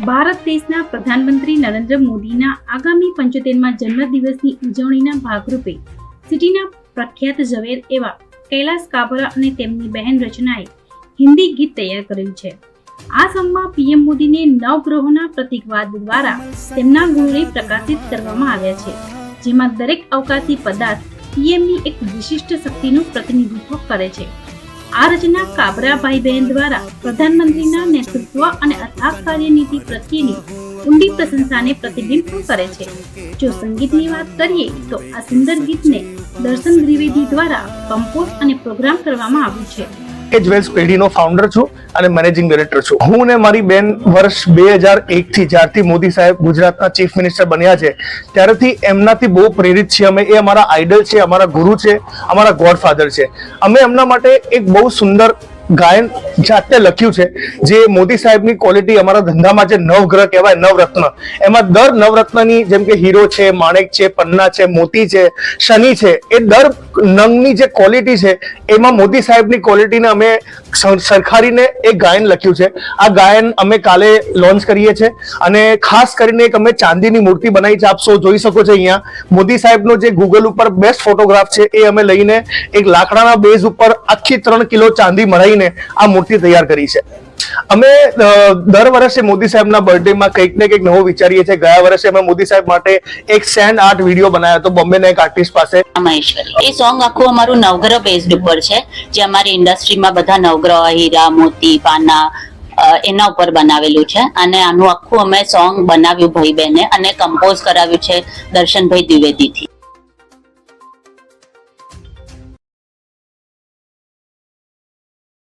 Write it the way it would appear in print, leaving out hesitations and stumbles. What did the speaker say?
ભારત દેશના પ્રધાનમંત્રી નરેન્દ્ર મોદીના આગામી 75મા જન્મદિવસની ઉજવણીના ભાગરૂપે સિટીના પ્રખ્યાત ઝવેર એવા કૈલાશ કાબરા અને તેમની બહેન રચનાએ હિન્દી ગીત તૈયાર કર્યું છે. આ સોંગમાં પીએમ મોદીને નવગ્રહોના પ્રતીકવાદ દ્વારા તેમના ગુણને પ્રકાશિત કરવામાં આવ્યા છે, જેમાં દરેક અવકાશી પદાર્થ પીએમની એક વિશિષ્ટ શક્તિનું પ્રતિનિધિત્વ કરે છે. આ રચના કાબરા ભાઈ બહેન દ્વારા પ્રધાનમંત્રીના નેતૃત્વ અને અથાગ કાર્યનીતિ પ્રત્યેની ઊંડી પ્રશંસાને પ્રતિબિંબિત કરે છે. જો સંગીતની વાત કરીએ તો આ સુંદર ગીતને દર્શન દ્વિવેદી દ્વારા કમ્પોઝ અને પ્રોગ્રામ કરવામાં આવ્યું છે. જ્વેલ્સ પેઢીનો ફાઉન્ડર છું અને મેનેજિંગ ડાયરેક્ટર છું. હું ને મારી બેન વર્ષ 2001 થી જ્યારથી મોદી સાહેબ ગુજરાતના ચીફ મિનિસ્ટર બન્યા છે ત્યારથી એમનાથી બહુ પ્રેરિત છીએ અમે. એ અમારા આઈડલ છે, અમારા ગુરુ છે, અમારા ગોડફાધર છે. અમે એમના માટે એક બહુ સુંદર ગાયન જાતે લખ્યું છે, જે મોદી સાહેબની ક્વોલિટી અમારા ધંધામાં જે નવગ્રહ કહેવાય, નવરત્ન, એમાં દર નવરત્નની જેમ કે હીરો છે, માણેક છે, પન્ના છે, મોતી છે, શનિ છે, એ દર નંગની જે ક્વોલિટી છે એમાં મોદી સાહેબની ક્વોલિટીને અમે સરખારીને એક ગાયન લખ્યું છે. આ ગાયન અમે કાલે લોન્ચ કરીએ છીએ અને ખાસ કરીને એક અમે ચાંદીની મૂર્તિ બનાવી છે. આપ સૌ જોઈ શકો છો અહીંયા મોદી સાહેબનો જે ગૂગલ ઉપર બેસ્ટ ફોટોગ્રાફ છે એ અમે લઈને એક લાકડાના બેઝ ઉપર આખી 3 કિલો ચાંદી મરાઈને આ મૂર્તિ તૈયાર કરી છે. અમે દર વર્ષે મોદી સાહેબના બર્થડેમાં કંઈક ને કંઈક નવો વિચારીએ છીએ. ગયા વર્ષે અમે મોદી સાહેબ માટે એક સેન્ડ આર્ટ વિડીયો બનાવ્યો હતો બોમ્બેના એક આર્ટિસ્ટ પાસે. મહેશ્વરી, એ સોંગ આખું અમારું નવગ્રહ બેઝડ ઉપર છે, જે અમારી ઇન્ડસ્ટ્રીમાં બધા નવગ્રહ, હીરા, મોતી, પાના એના ઉપર બનાવેલું છે. અને આનું આખું અમે સોંગ બનાવ્યું ભાઈ બહેને અને કમ્પોઝ કરાવ્યું છે દર્શનભાઈ દ્વિવેદીથી.